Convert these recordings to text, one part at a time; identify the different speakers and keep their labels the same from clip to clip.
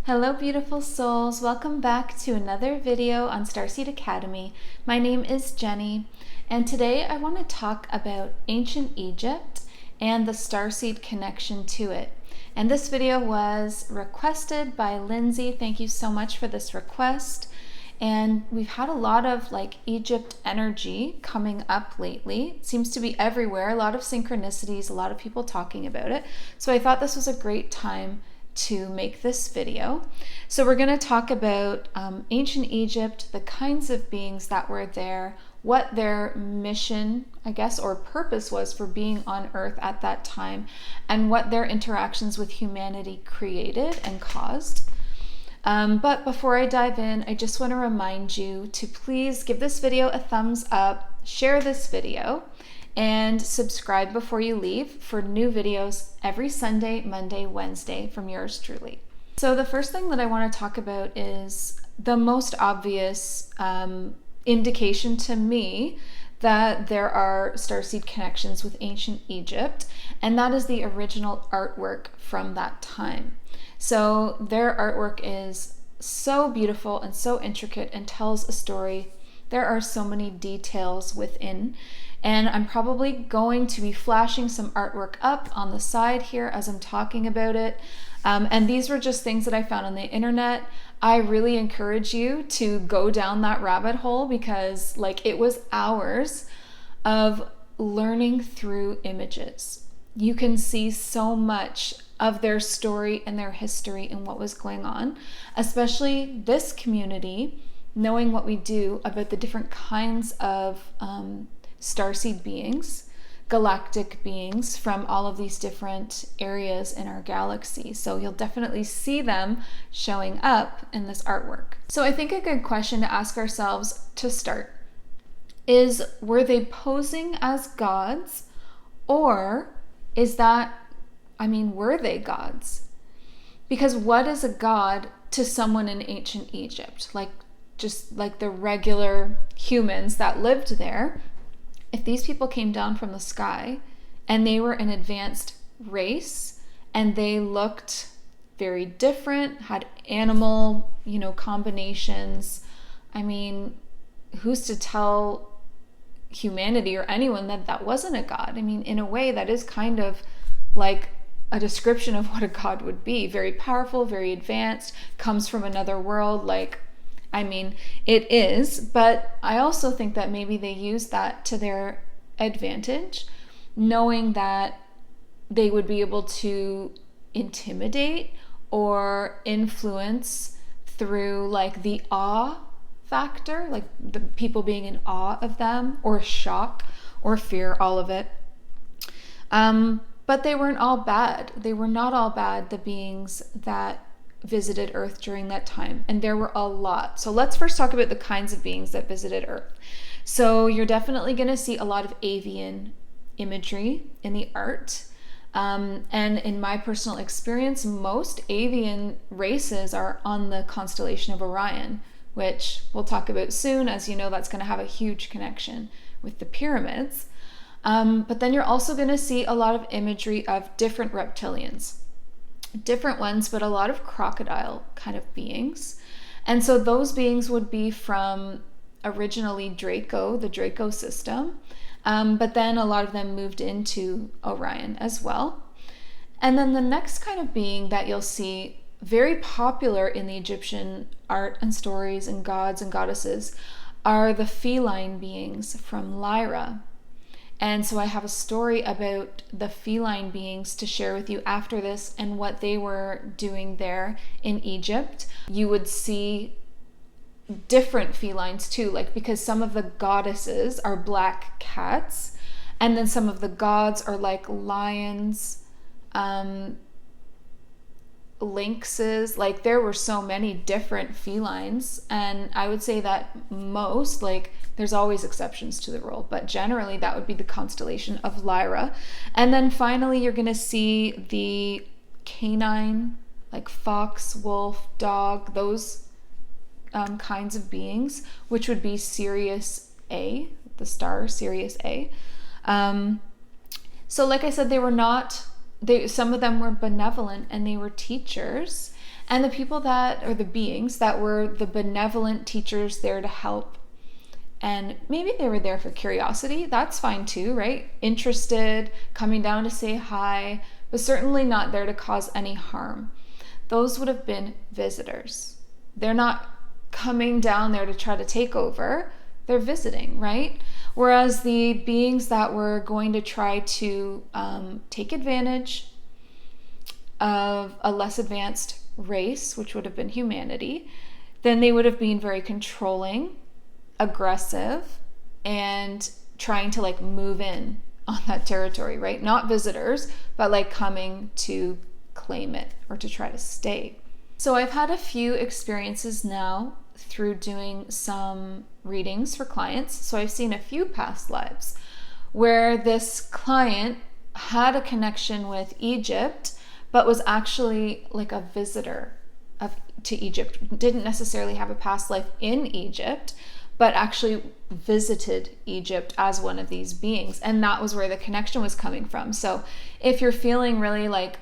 Speaker 1: Hello beautiful souls, welcome back to another video on Starseed Academy. My name is Jenny, and today I want to talk about ancient Egypt and the starseed connection to it. And this video was requested by Lindsay. Thank you so much for this request. And we've had a lot of Egypt energy coming up lately. It seems to be everywhere, a lot of synchronicities, a lot of people talking about it. So I thought this was a great time to make this video. So we're going to talk about ancient Egypt, the kinds of beings that were there, what their mission, I guess, or purpose was for being on Earth at that time, and what their interactions with humanity created and caused. But before I dive in, I just want to remind you to please give this video a thumbs up, share this video, and subscribe before you leave for new videos every Sunday, Monday, Wednesday from yours truly. So the first thing that I want to talk about is the most obvious indication to me that there are starseed connections with ancient Egypt, and that is the original artwork from that time. So their artwork is so beautiful and so intricate and tells a story. There are so many details within. And I'm probably going to be flashing some artwork up on the side here as I'm talking about it. And these were just things that I found on the internet. I really encourage you to go down that rabbit hole because it was hours of learning through images. You can see so much of their story and their history and what was going on, especially this community, knowing what we do about the different kinds of starseed beings, galactic beings from all of these different areas in our galaxy. So you'll definitely see them showing up in this artwork. So I think a good question to ask ourselves to start is, were they posing as gods, or were they gods? Because what is a god to someone in ancient Egypt? Just like the regular humans that lived there. If these people came down from the sky and they were an advanced race and they looked very different, had animal, combinations, who's to tell humanity or anyone that that wasn't a god? In a way, that is kind of like a description of what a god would be. Very powerful, very advanced, comes from another world, it is, but I also think that maybe they use that to their advantage, knowing that they would be able to intimidate or influence through the awe factor, the people being in awe of them, or shock or fear, all of it. But they weren't all bad. They were not all bad, the beings that visited Earth during that time, and there were a lot. So let's first talk about the kinds of beings that visited Earth. So you're definitely going to see a lot of avian imagery in the art, and in my personal experience, most avian races are on the constellation of Orion, which we'll talk about soon. As you know, that's going to have a huge connection with the pyramids. But then you're also going to see a lot of imagery of different reptilians. Different ones, but a lot of crocodile kind of beings. And so those beings would be from originally Draco, the Draco system, but then a lot of them moved into Orion as well. And then the next kind of being that you'll see very popular in the Egyptian art and stories and gods and goddesses are the feline beings from Lyra. And so I have a story about the feline beings to share with you after this and what they were doing there in Egypt. You would see different felines too, because some of the goddesses are black cats, and then some of the gods are lions, lynxes. There were so many different felines, and I would say that most, there's always exceptions to the rule, but generally that would be the constellation of Lyra. And then finally you're going to see the canine, fox, wolf, dog, those kinds of beings, which would be Sirius A, the star Sirius A. So like I said, some of them were benevolent and they were teachers. and the people that, or the beings that were the benevolent teachers there to help. And maybe they were there for curiosity. That's fine too, right? Interested, coming down to say hi, but certainly not there to cause any harm. Those would have been visitors. They're not coming down there to try to take over. They're visiting, right? Whereas the beings that were going to try to take advantage of a less advanced race, which would have been humanity, then they would have been very controlling, aggressive, and trying to like move in on that territory, right? Not visitors, but like coming to claim it or to try to stay. So I've had a few experiences now through doing some readings for clients. So I've seen a few past lives where this client had a connection with Egypt, but was actually like a visitor to Egypt. Didn't necessarily have a past life in Egypt, but actually visited Egypt as one of these beings. And that was where the connection was coming from. So if you're feeling really like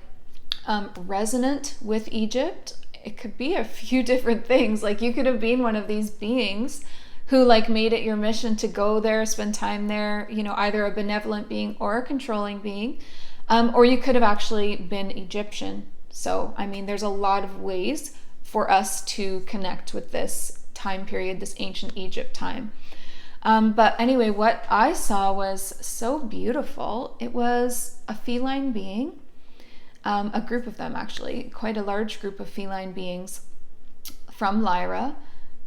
Speaker 1: resonant with Egypt, it could be a few different things. Like you could have been one of these beings who like made it your mission to go there, spend time there, you know, either a benevolent being or a controlling being. Or you could have actually been Egyptian. So, I mean, there's a lot of ways for us to connect with this time period, this ancient Egypt time. But anyway, what I saw was so beautiful. It was a feline being, a group of them actually, quite a large group of feline beings from Lyra.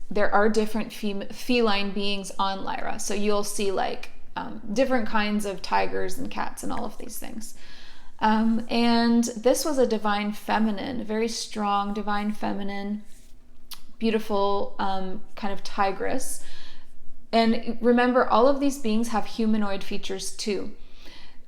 Speaker 1: There are different feline beings on Lyra. So you'll see like different kinds of tigers and cats and all of these things. And this was a divine feminine, a very strong divine feminine, beautiful kind of tigress. And remember, all of these beings have humanoid features too,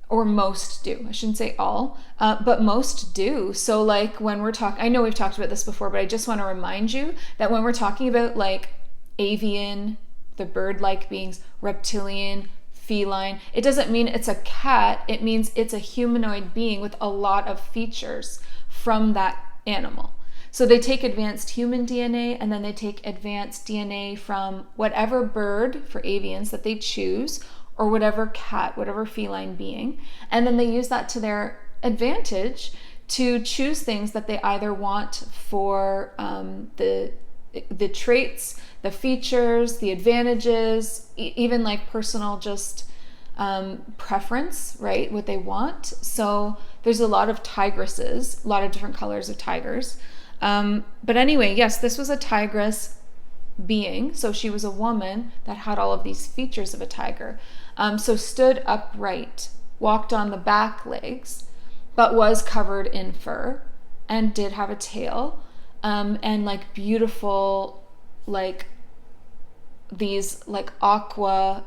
Speaker 1: or most do. I shouldn't say all, but most do. So like when we're talking, I know we've talked about this before, but I just want to remind you that when we're talking about like avian, the bird-like beings, reptilian, feline, it doesn't mean it's a cat. It means it's a humanoid being with a lot of features from that animal. So they take advanced human DNA, and then they take advanced DNA from whatever bird, for avians, that they choose, or whatever cat, whatever feline being. And then they use that to their advantage to choose things that they either want for the traits, the features, the advantages, even like personal just preference, right? What they want. So there's a lot of tigresses, a lot of different colors of tigers. But anyway, yes, this was a tigress being. So she was a woman that had all of these features of a tiger. So stood upright, walked on the back legs, but was covered in fur and did have a tail, and like beautiful, like these like aqua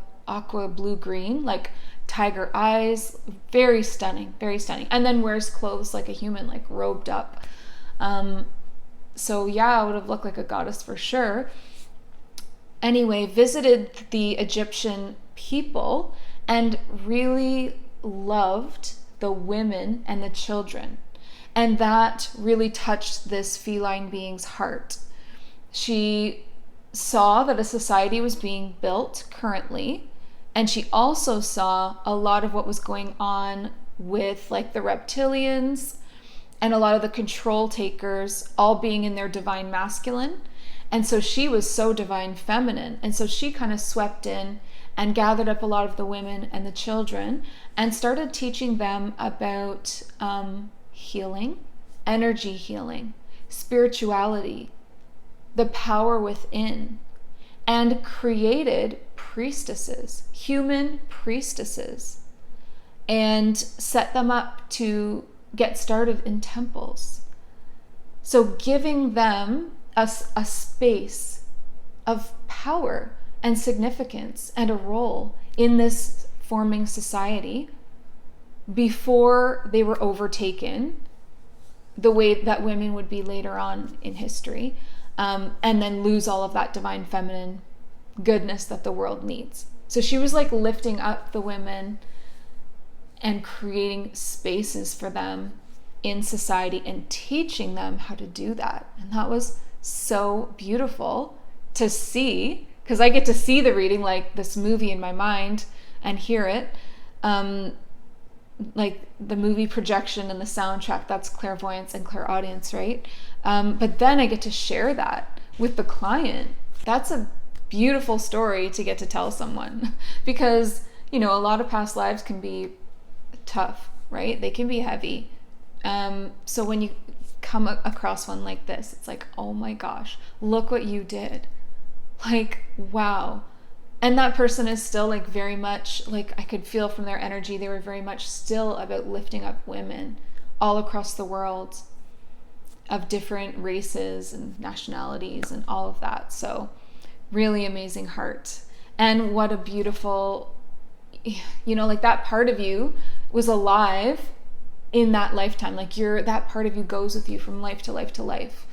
Speaker 1: blue green, like tiger eyes, very stunning, very stunning. And then wears clothes like a human, like robed up. So yeah, I would have looked like a goddess for sure. Anyway, visited the Egyptian people and really loved the women and the children. And that really touched this feline being's heart. She saw that a society was being built currently, and she also saw a lot of what was going on with like the reptilians and a lot of the control takers all being in their divine masculine. And so she was so divine feminine. And so she kind of swept in and gathered up a lot of the women and the children and started teaching them about healing, energy healing, spirituality, the power within, and created priestesses, human priestesses, and set them up to get started in temples. So giving them a space of power and significance and a role in this forming society before they were overtaken the way that women would be later on in history, and then lose all of that divine feminine goodness that the world needs. So she was like lifting up the women and creating spaces for them in society and teaching them how to do that. And that was so beautiful to see, because I get to see the reading like this movie in my mind and hear it. Like the movie projection and the soundtrack, that's clairvoyance and clairaudience, right? But then I get to share that with the client. That's a beautiful story to get to tell someone because, you know, a lot of past lives can be tough, right? They can be heavy. So when you come across one like this, it's like, oh my gosh, look what you did. Like, wow. And that person is still like very much, like I could feel from their energy, they were very much still about lifting up women all across the world of different races and nationalities and all of that. So really amazing heart. And what a beautiful, you know, like that part of you was alive in that lifetime. Like that part of you goes with you from life to life to life.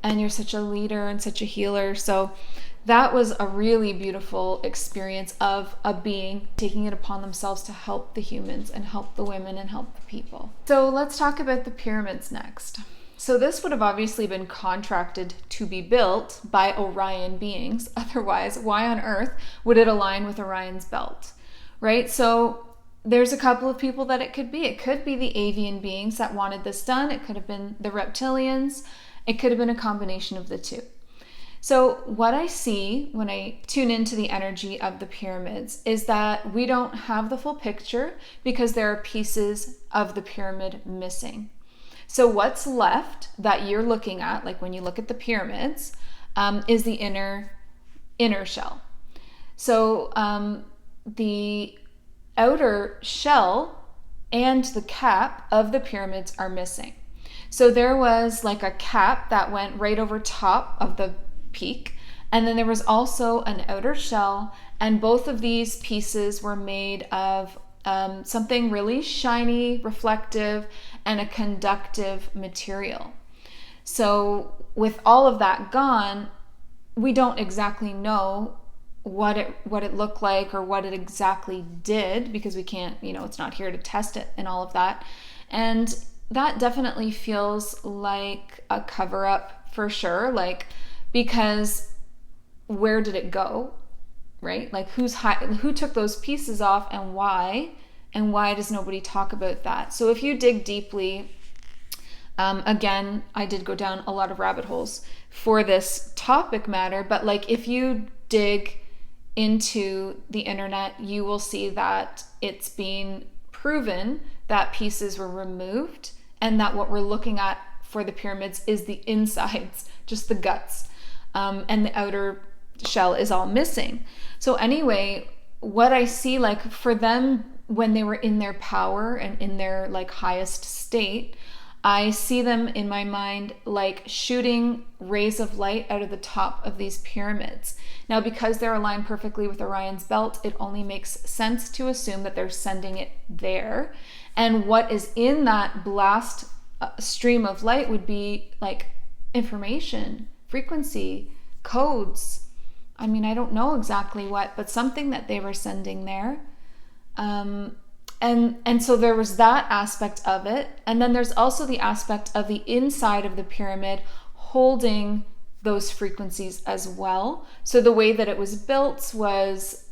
Speaker 1: And you're such a leader and such a healer. So that was a really beautiful experience of a being taking it upon themselves to help the humans and help the women and help the people. So let's talk about the pyramids next. So this would have obviously been contracted to be built by Orion beings. Otherwise, why on earth would it align with Orion's belt, right? So there's a couple of people that it could be. It could be the avian beings that wanted this done. It could have been the reptilians. It could have been a combination of the two. So what I see when I tune into the energy of the pyramids is that we don't have the full picture because there are pieces of the pyramid missing. So what's left that you're looking at, like when you look at the pyramids, is the inner shell. So the outer shell and the cap of the pyramids are missing. So there was like a cap that went right over top of the peak, and then there was also an outer shell, and both of these pieces were made of something really shiny, reflective, and a conductive material. So with all of that gone, we don't exactly know what it looked like or what it exactly did, because we can't, you know, it's not here to test it and all of that. And that definitely feels like a cover-up for sure, like, because where did it go, right? Like who took those pieces off and why does nobody talk about that? So if you dig deeply, again, I did go down a lot of rabbit holes for this topic matter, but like if you dig into the internet, you will see that it's been proven that pieces were removed and that what we're looking at for the pyramids is the insides, just the guts. And the outer shell is all missing. So anyway, what I see, like for them when they were in their power and in their like highest state, I see them in my mind like shooting rays of light out of the top of these pyramids. Now, because they're aligned perfectly with Orion's belt, it only makes sense to assume that they're sending it there. And what is in that blast stream of light would be like information, frequency, codes. I mean, I don't know exactly what, but something that they were sending there. And so there was that aspect of it. And then there's also the aspect of the inside of the pyramid holding those frequencies as well. So the way that it was built was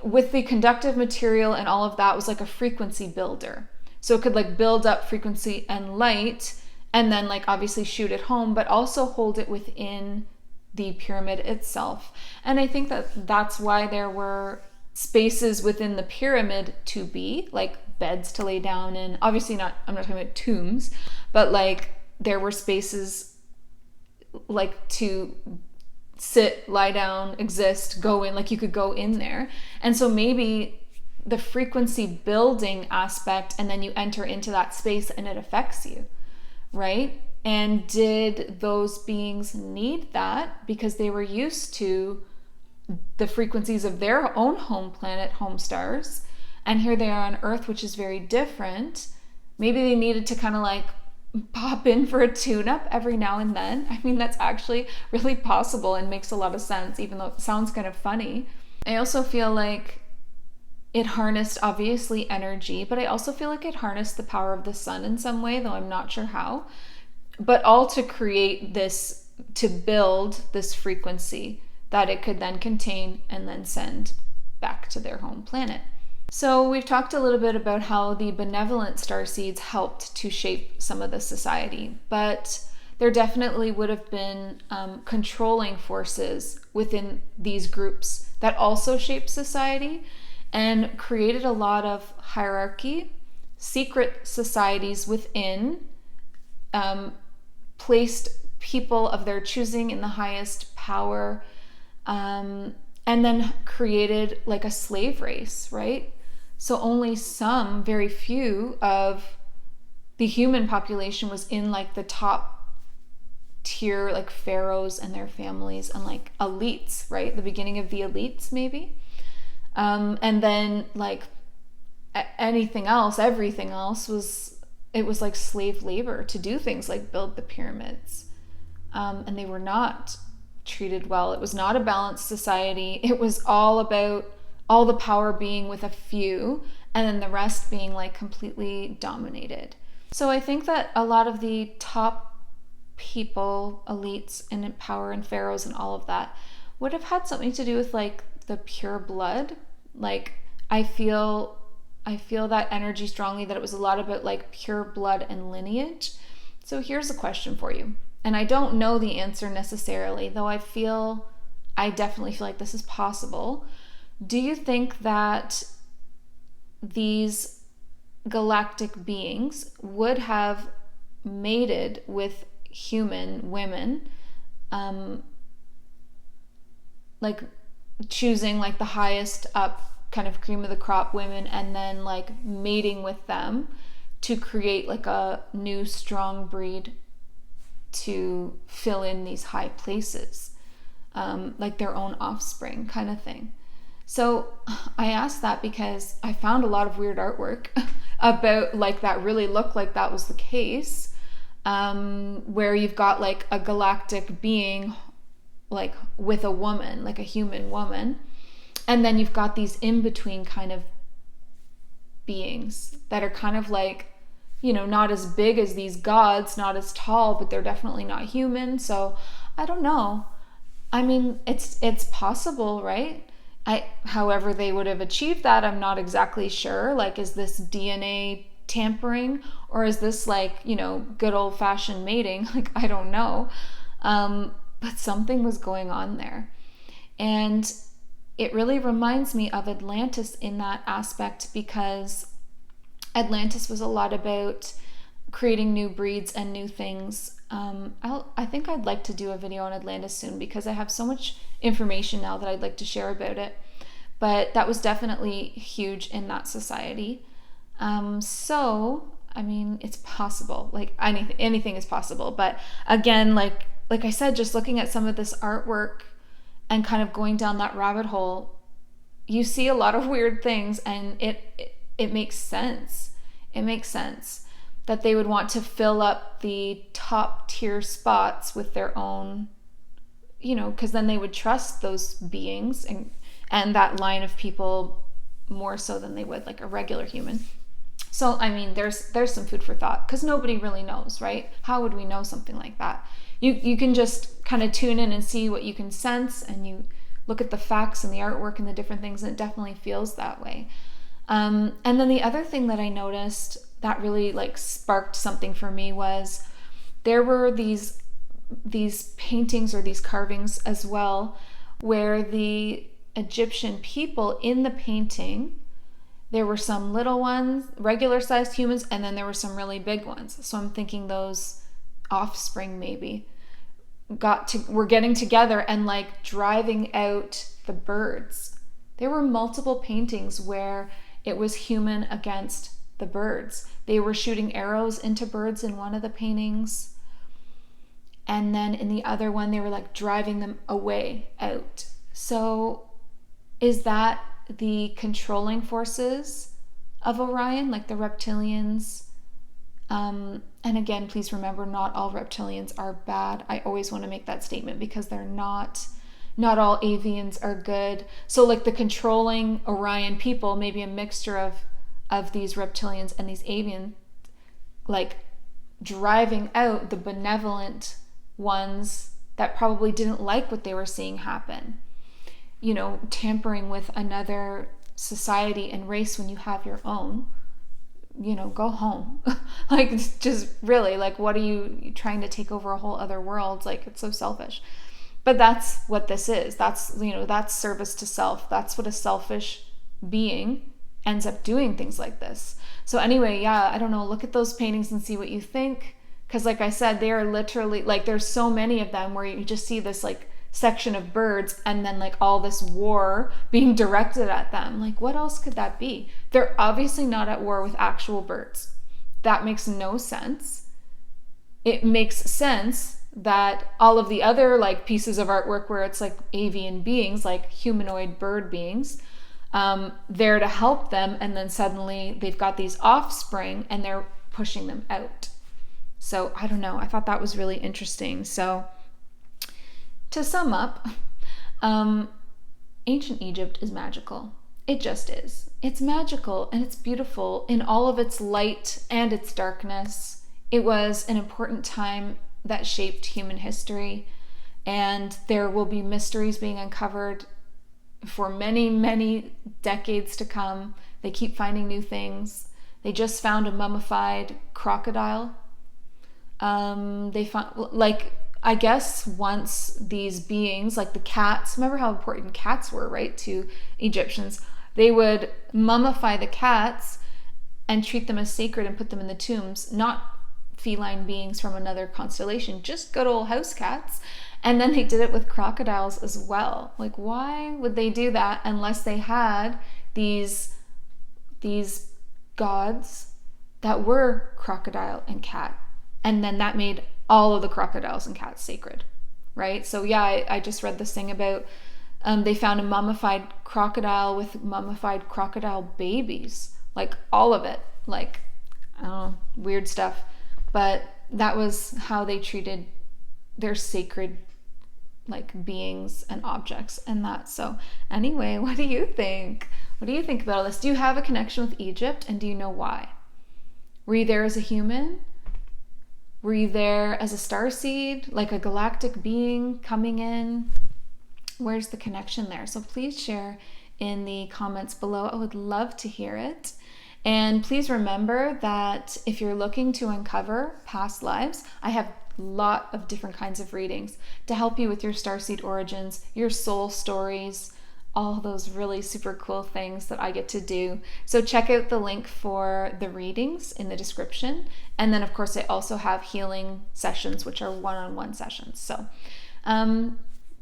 Speaker 1: with the conductive material and all of that was like a frequency builder. So it could like build up frequency and light and then like obviously shoot it home, but also hold it within the pyramid itself. And I think that that's why there were spaces within the pyramid to be, like beds to lay down in. Obviously not, I'm not talking about tombs, but like there were spaces like to sit, lie down, exist, go in, like you could go in there. And so maybe the frequency building aspect, and then you enter into that space and it affects you, right? And did those beings need that because they were used to the frequencies of their own home planet, home stars, and here they are on Earth, which is very different? Maybe they needed to kind of like pop in for a tune-up every now and then. I mean, that's actually really possible and makes a lot of sense, even though it sounds kind of funny. I also feel like it harnessed obviously energy, but I also feel like it harnessed the power of the sun in some way, though I'm not sure how. But all to create this, to build this frequency that it could then contain and then send back to their home planet. So we've talked a little bit about how the benevolent starseeds helped to shape some of the society, but there definitely would have been controlling forces within these groups that also shaped society and created a lot of hierarchy, secret societies within, placed people of their choosing in the highest power, and then created like a slave race, right? So only some, very few of the human population was in like the top tier, like pharaohs and their families and like elites, right? The beginning of the elites maybe. And then like anything else, everything else was, it was like slave labor to do things like build the pyramids. And they were not treated well. It was not a balanced society. It was all about all the power being with a few and then the rest being like completely dominated. So I think that a lot of the top people, elites in power and pharaohs and all of that would have had something to do with like the pure blood. Like I feel that energy strongly, that it was a lot about like pure blood and lineage. So here's a question for you. And I don't know the answer necessarily, though I definitely feel like this is possible. Do you think that these galactic beings would have mated with human women, like choosing like the highest up kind of cream of the crop women and then like mating with them to create like a new strong breed to fill in these high places, like their own offspring kind of thing? So I asked that because I found a lot of weird artwork about like that really looked like that was the case, where you've got like a galactic being like with a woman, like a human woman, and then you've got these in-between kind of beings that are kind of like, you know, not as big as these gods, not as tall, but they're definitely not human. So I don't know. I mean, it's possible, right? However they would have achieved that, I'm not exactly sure. Like, is this DNA tampering or is this like, you know, good old fashioned mating? Like, I don't know. But something was going on there. And it really reminds me of Atlantis in that aspect, because Atlantis was a lot about creating new breeds and new things. I think I'd like to do a video on Atlantis soon because I have so much information now that I'd like to share about it. But that was definitely huge in that society. So, I mean, it's possible. Like anything is possible. But again, like I said, just looking at some of this artwork and kind of going down that rabbit hole, you see a lot of weird things, and it makes sense. It makes sense that they would want to fill up the top tier spots with their own, you know, because then they would trust those beings and that line of people more so than they would like a regular human. So, I mean, there's some food for thought, because nobody really knows, right? How would we know something like that? You can just kind of tune in and see what you can sense, and you look at the facts and the artwork and the different things, and it definitely feels that way. And then the other thing that I noticed that really like sparked something for me was there were these paintings or these carvings as well, where the Egyptian people in the painting, there were some little ones, regular sized humans, and then there were some really big ones. So I'm thinking those offspring maybe were getting together and like driving out the birds. There were multiple paintings where it was human against the birds. They were shooting arrows into birds in one of the paintings. And then in the other one, they were like driving them away out. So is that the controlling forces of Orion, like the reptilians? And again, please remember, not all reptilians are bad. I always want to make that statement because they're not. not all avians are good. So like the controlling Orion people, maybe a mixture of these reptilians and these avian, like driving out the benevolent ones that probably didn't like what they were seeing happen. You know, tampering with another society and race when you have your own. You know, go home. Like, just really, like, what are you trying to take over a whole other world? Like, it's so selfish. But that's what this is. That's, you know, that's service to self. That's what a selfish being ends up doing, things like this. So anyway, yeah, I don't know, look at those paintings and see what you think. Because like I said, they are literally, like, there's so many of them where you just see this, like, section of birds and then like all this war being directed at them. Like, what else could that be? They're obviously not at war with actual birds. That makes no sense. It makes sense that all of the other like pieces of artwork where it's like avian beings, like humanoid bird beings, there to help them, and then suddenly they've got these offspring and they're pushing them out. So I don't know, I thought that was really interesting. So to sum up, ancient Egypt is magical. It just is. It's magical and it's beautiful in all of its light and its darkness. It was an important time that shaped human history, and there will be mysteries being uncovered for many, many decades to come. They keep finding new things. They just found a mummified crocodile. They found, like, I guess once these beings, like the cats, remember how important cats were, right, to Egyptians? They would mummify the cats and treat them as sacred and put them in the tombs, not feline beings from another constellation, just good old house cats. And then they did it with crocodiles as well. Like, why would they do that unless they had these gods that were crocodile and cat? And then that made all of the crocodiles and cats sacred, right? So yeah, I just read this thing about they found a mummified crocodile with mummified crocodile babies, like all of it, like, I don't know, weird stuff. But that was how they treated their sacred, like, beings and objects and that. So anyway, what do you think? What do you think about all this? Do you have a connection with Egypt, and do you know why? Were you there as a human? Were you there as a starseed, like a galactic being coming in? Where's the connection there? So please share in the comments below. I would love to hear it. And please remember that if you're looking to uncover past lives, I have a lot of different kinds of readings to help you with your starseed origins, your soul stories, all those really super cool things that I get to do. So check out the link for the readings in the description. And then of course I also have healing sessions, which are one-on-one sessions. So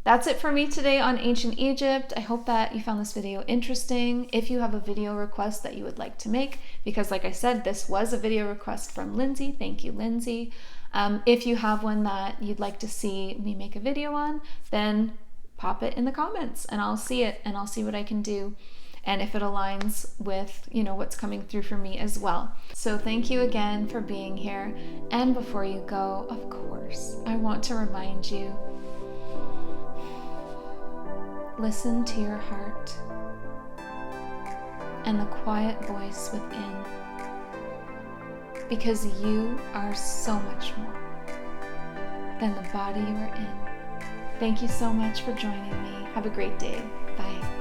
Speaker 1: that's it for me today on ancient Egypt. I hope that you found this video interesting. If you have a video request that you would like to make, because like I said, this was a video request from Lindsay. Thank you, Lindsay. If you have one that you'd like to see me make a video on, then pop it in the comments and I'll see it and I'll see what I can do, and if it aligns with, you know, what's coming through for me as well. So thank you again for being here. And before you go, of course, I want to remind you, listen to your heart and the quiet voice within, because you are so much more than the body you are in. Thank you so much for joining me. Have a great day. Bye.